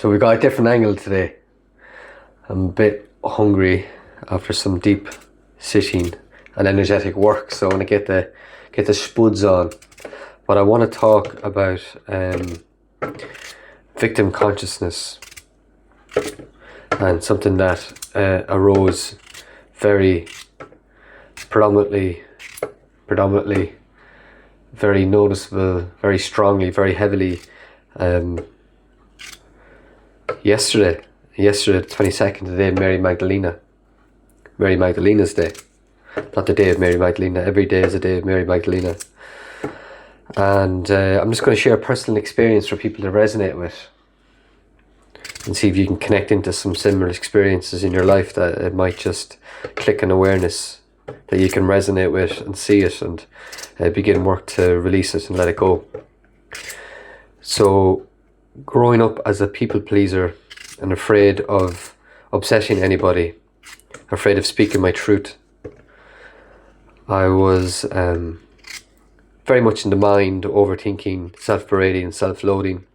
So we got a different angle today. I'm a bit hungry after some deep sitting and energetic work, so I want to get the spuds on. But I want to talk about victim consciousness, and something that arose very predominantly, very noticeable, very strongly, very heavily yesterday, the 22nd, the day of Mary Magdalena's day. Not the day of Mary Magdalena, every day is a day of Mary Magdalena. And I'm just going to share a personal experience for people to resonate with, and see if you can connect into some similar experiences in your life, that it might just click an awareness that you can resonate with and see it, and begin work to release it and let it go. So growing up as a people pleaser and afraid of upsetting anybody, afraid of speaking my truth, I was very much in the mind, overthinking, self-berating and self-loathing,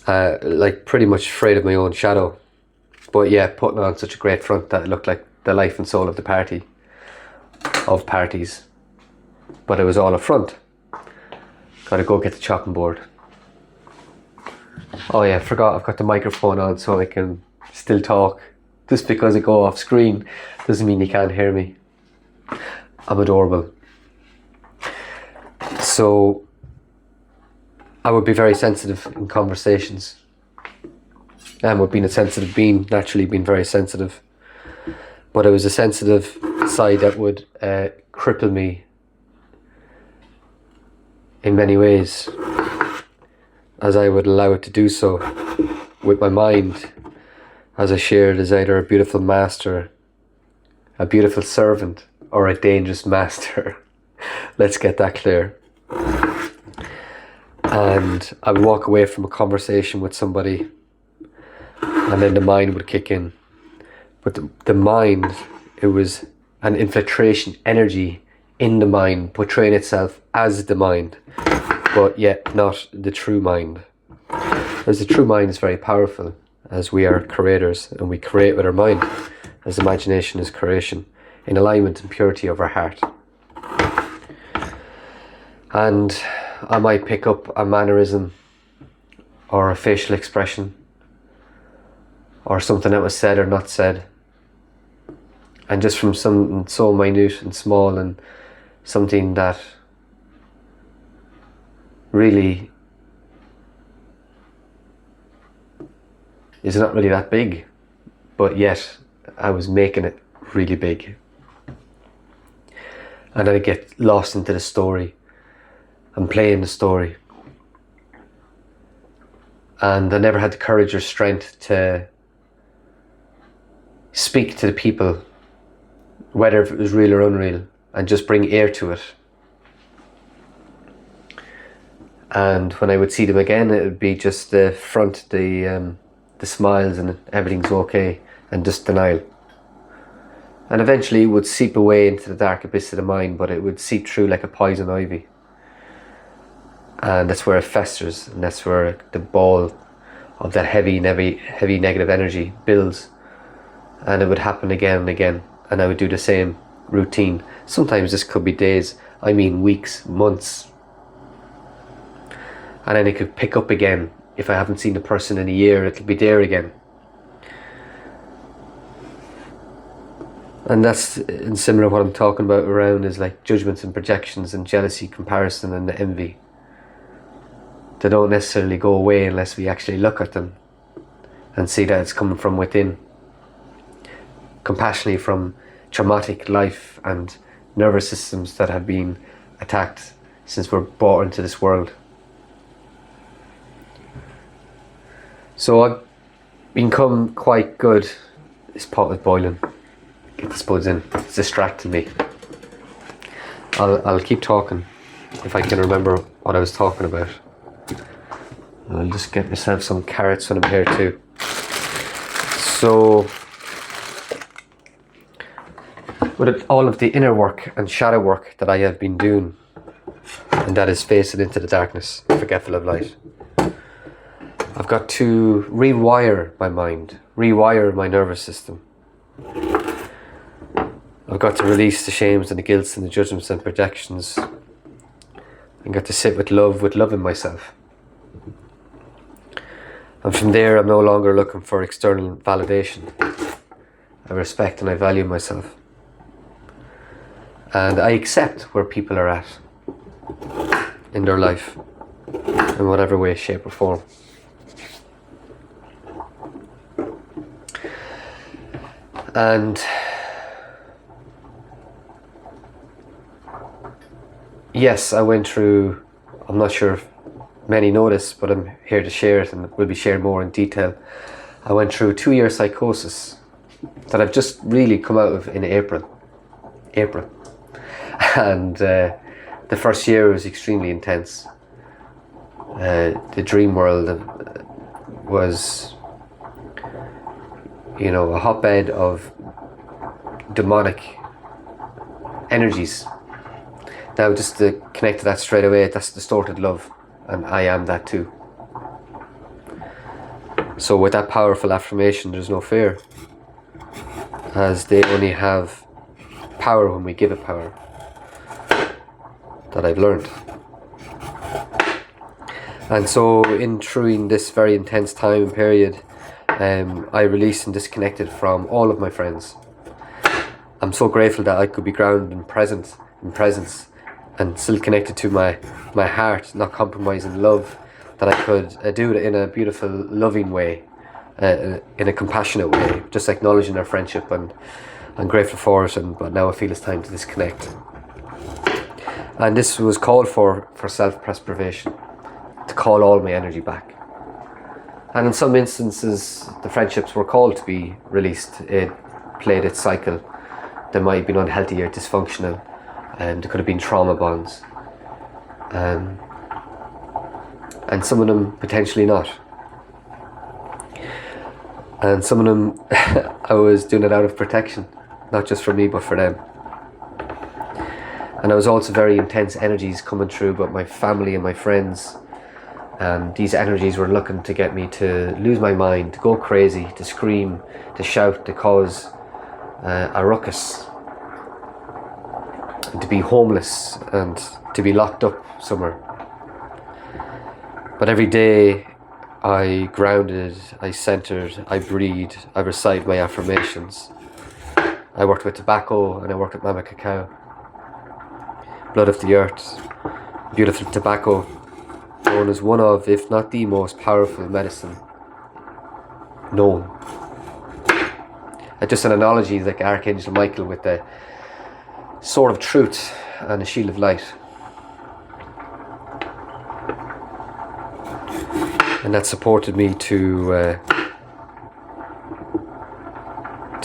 like pretty much afraid of my own shadow, but yeah, putting on such a great front that it looked like the life and soul of the party, of parties, but it was all a front. Gotta go get the chopping board. Oh yeah, forgot I've got the microphone on so I can still talk. Just because I go off screen doesn't mean you can't hear me. I'm adorable. So I would be very sensitive in conversations, and with being a sensitive being, naturally being very sensitive, but it was a sensitive side that would cripple me in many ways, as I would allow it to do so with my mind, as I shared, as either a beautiful master, a beautiful servant, or a dangerous master. Let's get that clear. And I would walk away from a conversation with somebody, and then the mind would kick in. But the mind, it was an infiltration energy in the mind, portraying itself as the mind, but yet not the true mind. As the true mind is very powerful, as we are creators, and we create with our mind, as imagination is creation, in alignment and purity of our heart. And I might pick up a mannerism or a facial expression or something that was said or not said, and just from something so minute and small, and something that really is not really that big, but yet I was making it really big. And I get lost into the story and playing the story. And I never had the courage or strength to speak to the people, whether it was real or unreal, and just bring air to it. And when I would see them again, it would be just the front, the smiles, and everything's okay, and just denial. And eventually it would seep away into the dark abyss of the mind, but it would seep through like a poison ivy. And that's where it festers, and that's where the ball of that heavy negative energy builds. And it would happen again and again, and I would do the same routine. Sometimes this could be days, I mean weeks, months. And then it could pick up again. If I haven't seen the person in a year, it'll be there again. And that's similar what I'm talking about around is like judgments and projections and jealousy, comparison and envy. They don't necessarily go away unless we actually look at them and see that it's coming from within. Compassionately from traumatic life and nervous systems that have been attacked since we're brought into this world. So I've become quite good. This pot is boiling. Get the spuds in. It's distracting me. I'll keep talking if I can remember what I was talking about. I'll just get myself some carrots when I'm here too. So with all of the inner work and shadow work that I have been doing, and that is facing into the darkness, forgetful of light, I've got to rewire my mind, rewire my nervous system. I've got to release the shames and the guilts and the judgments and projections, and got to sit with love in myself. And from there, I'm no longer looking for external validation. I respect and I value myself. And I accept where people are at in their life, in whatever way, shape or form. And yes, I went through, I'm not sure if many know this, but I'm here to share it, and we'll be sharing more in detail. I went through a 2-year psychosis that I've just really come out of in April. And the first year was extremely intense. The dream world was, you know, a hotbed of demonic energies. Now, just to connect to that straight away, that's distorted love, and I am that too. So with that powerful affirmation, there's no fear, as they only have power when we give it power, that I've learned. And so in this very intense time and period, I released and disconnected from all of my friends. I'm so grateful that I could be grounded in presence and still connected to my heart, not compromising love, that I could do it in a beautiful, loving way, in a compassionate way, just acknowledging our friendship, and I'm grateful for it, but now I feel it's time to disconnect. And this was called for self-preservation, to call all my energy back. And in some instances, the friendships were called to be released. It played its cycle. They might have been unhealthy or dysfunctional, and there could have been trauma bonds. And some of them potentially not. And some of them I was doing it out of protection, not just for me but for them. And there was also very intense energies coming through about my family and my friends, and these energies were looking to get me to lose my mind, to go crazy, to scream, to shout, to cause a ruckus, and to be homeless and to be locked up somewhere. But every day I grounded, I centered, I breathed, I recite my affirmations. I worked with tobacco and I worked with Mama Cacao. Blood of the earth, beautiful tobacco, known as one of, if not the most powerful medicine known. Just an analogy, like Archangel Michael with the sword of truth and a shield of light. And that supported me to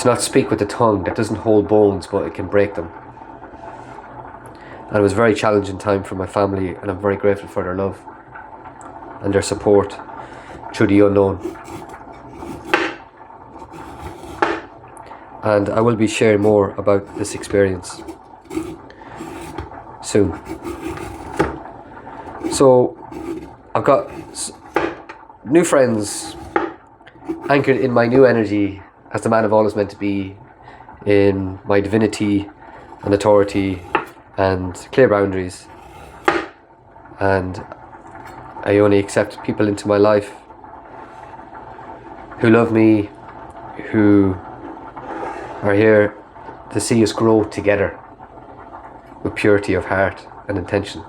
not speak with the tongue that doesn't hold bones, but it can break them. And it was a very challenging time for my family, and I'm very grateful for their love and their support through the unknown. And I will be sharing more about this experience soon. So I've got new friends anchored in my new energy as the man I've always meant to be, in my divinity and authority and clear boundaries. And I only accept people into my life who love me, who are here to see us grow together with purity of heart and intention.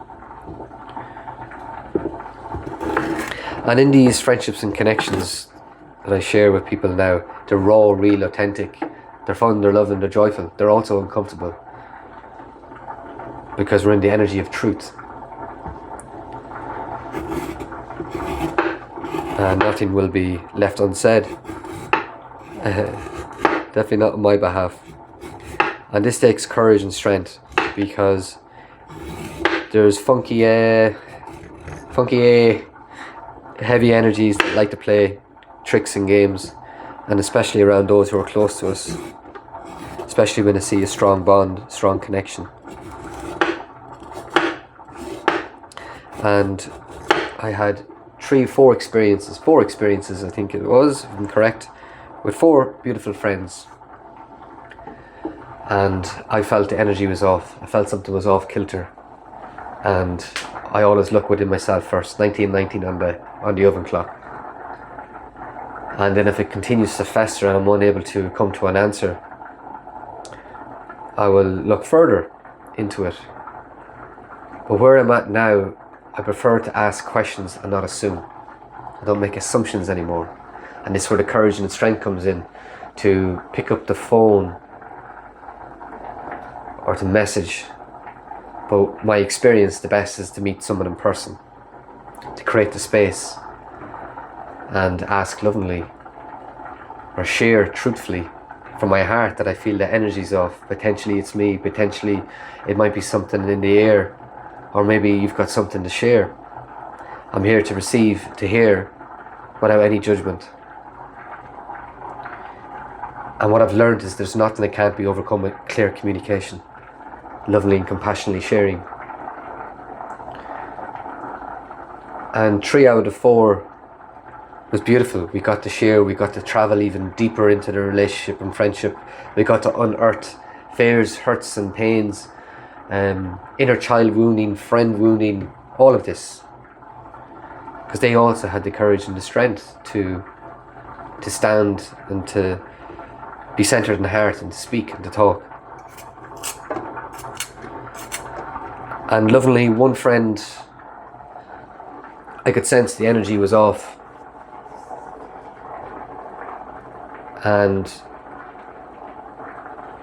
And in these friendships and connections that I share with people now, they're raw, real, authentic, they're fun, they're loving, they're joyful, they're also uncomfortable, because we're in the energy of truth. And nothing will be left unsaid. Definitely not on my behalf. And this takes courage and strength, because there's funky, heavy energies that like to play tricks and games, and especially around those who are close to us, especially when they see a strong bond, strong connection. And I had four experiences I think it was, if I'm correct, with four beautiful friends. And I felt the energy was off. I felt something was off kilter. And I always look within myself first, 1919 on the oven clock. And then if it continues to fester and I'm unable to come to an answer, I will look further into it. But where I'm at now, I prefer to ask questions and not assume. I don't make assumptions anymore. And this is where the courage and strength comes in, to pick up the phone or to message. But my experience, the best is to meet someone in person, to create the space and ask lovingly or share truthfully from my heart that I feel the energy's off. Potentially it's me, potentially it might be something in the air, or maybe you've got something to share. I'm here to receive, to hear, without any judgment. And what I've learned is there's nothing that can't be overcome with clear communication, lovingly and compassionately sharing. And 3 out of 4 was beautiful. We got to share, we got to travel even deeper into the relationship and friendship. We got to unearth fears, hurts and pains, inner child wounding, friend wounding, all of this. Because they also had the courage and the strength to stand and to be centered in the heart and to speak and to talk. And lovingly, one friend, I could sense the energy was off. And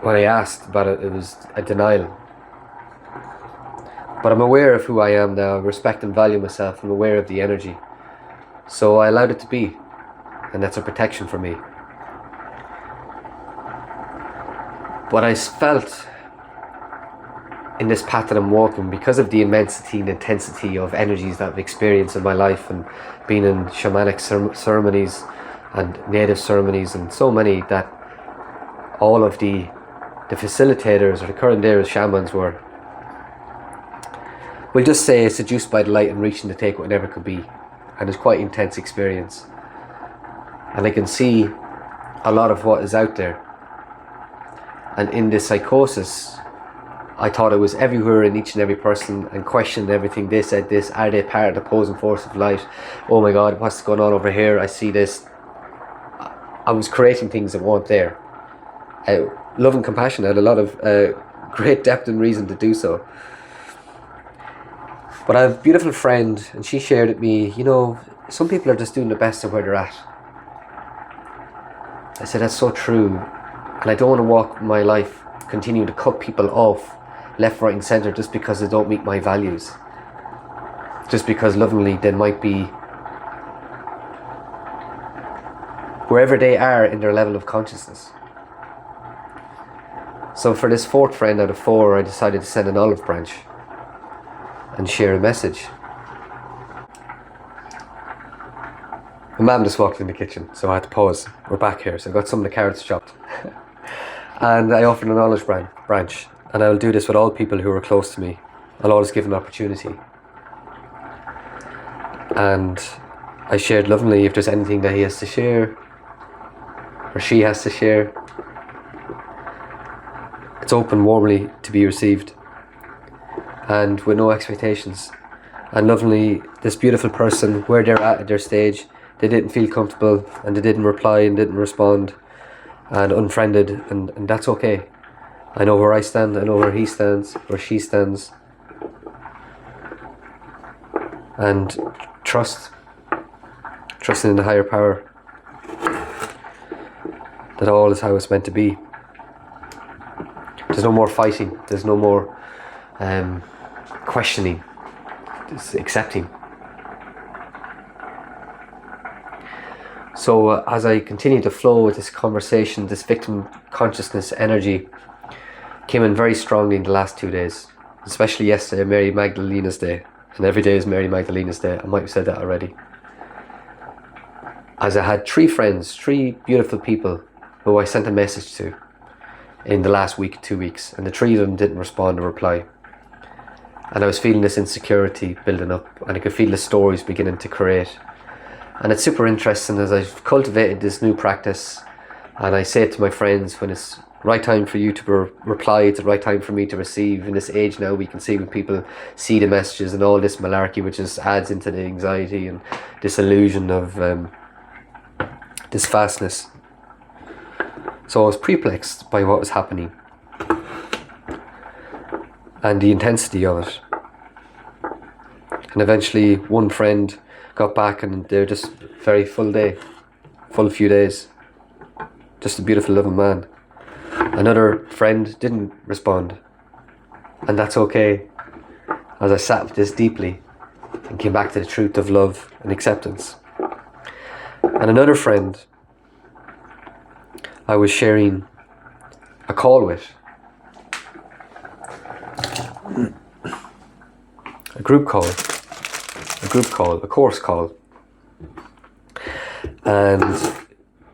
when I asked about it, it was a denial. But I'm aware of who I am now, I respect and value myself, I'm aware of the energy. So I allowed it to be, and that's a protection for me. But I felt in this path that I'm walking, because of the immensity and intensity of energies that I've experienced in my life, and being in shamanic ceremonies and native ceremonies and so many, that all of the facilitators or the curanderos, shamans were, we'll just say, seduced by the light and reaching to take whatever could be. And it's quite intense experience. And I can see a lot of what is out there. And in this psychosis, I thought it was everywhere in each and every person, and questioned everything. They said this, are they part of the opposing force of light? Oh my God, what's going on over here? I see this. I was creating things that weren't there. Love and compassion had a lot of great depth and reason to do so. But I have a beautiful friend, and she shared with me, you know, some people are just doing the best of where they're at. I said, that's so true. And I don't want to walk my life continuing to cut people off left, right and centre just because they don't meet my values. Just because lovingly they might be wherever they are in their level of consciousness. So for this 4th friend out of 4, I decided to send an olive branch and share a message. My mum just walked in the kitchen, so I had to pause. We're back here, so I got some of the carrots chopped. And I offered an olive branch, and I will do this with all people who are close to me. I'll always give an opportunity. And I shared lovingly, if there's anything that he has to share, or she has to share, it's open warmly to be received, and with no expectations. And lovingly, this beautiful person, where they're at their stage, they didn't feel comfortable, and they didn't reply and didn't respond, and unfriended, and that's okay. I know where I stand, I know where he stands, where she stands. And trusting in the higher power, that all is how it's meant to be. There's no more fighting, there's no more questioning, it's accepting. So as I continue to flow with this conversation, this victim consciousness energy came in very strongly in the last 2 days, especially yesterday, Mary Magdalena's Day, and every day is Mary Magdalena's Day. I might have said that already. As I had 3 friends, 3 beautiful people who I sent a message to in the last week, 2 weeks, and the 3 of them didn't respond or reply. And I was feeling this insecurity building up, and I could feel the stories beginning to create. And it's super interesting as I've cultivated this new practice, and I say it to my friends, when it's right time for you to reply, it's the right time for me to receive. In this age now, we can see when people see the messages and all this malarkey, which just adds into the anxiety and this illusion of this fastness. So I was perplexed by what was happening and the intensity of it. And eventually one friend got back, and they're just very full few days. Just a beautiful, loving man. Another friend didn't respond, and that's okay, as I sat with this deeply and came back to the truth of love and acceptance. And another friend I was sharing a call with, a course call, and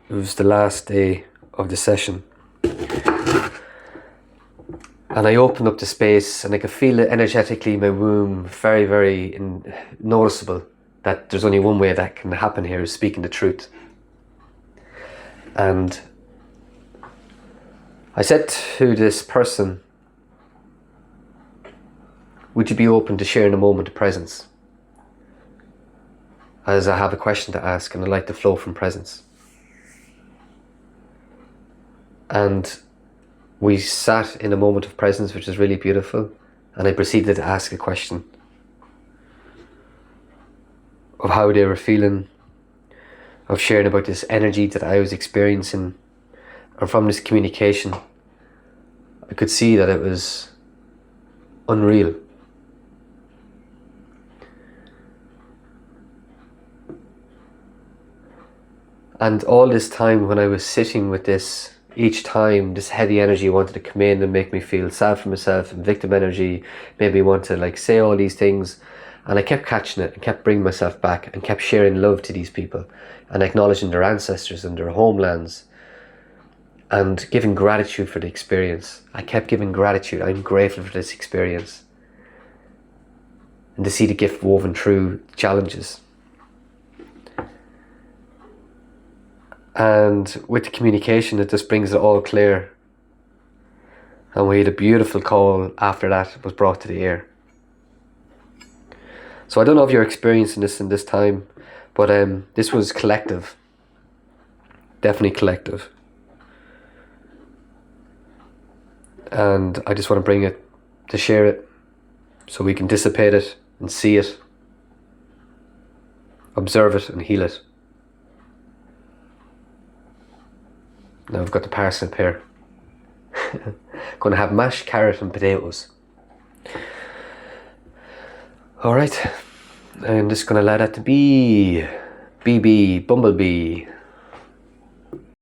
it was the last day of the session. And I opened up the space, and I could feel it energetically in my womb, very, very noticeable, that there's only one way that can happen here, is speaking the truth. And I said to this person, would you be open to sharing a moment of presence? As I have a question to ask, and I'd like to flow from presence. And we sat in a moment of presence, which was really beautiful, and I proceeded to ask a question of how they were feeling, of sharing about this energy that I was experiencing. And from this communication, I could see that it was unreal. And all this time when I was sitting with this, each time this heavy energy wanted to come in and make me feel sad for myself, and victim energy made me want to say all these things. And I kept catching it and kept bringing myself back and kept sharing love to these people and acknowledging their ancestors and their homelands and giving gratitude for the experience. I kept giving gratitude. I'm grateful for this experience. And to see the gift woven through challenges. And with the communication, it just brings it all clear. And we had a beautiful call after that was brought to the air. So I don't know if you're experiencing this in this time, but this was collective. Definitely collective. And I just want to bring it, to share it, so we can dissipate it and see it, observe it and heal it. Now I've got the parsnip here. Going to have mashed carrot and potatoes. Alright, I'm just going to allow that to be. BB, bumblebee.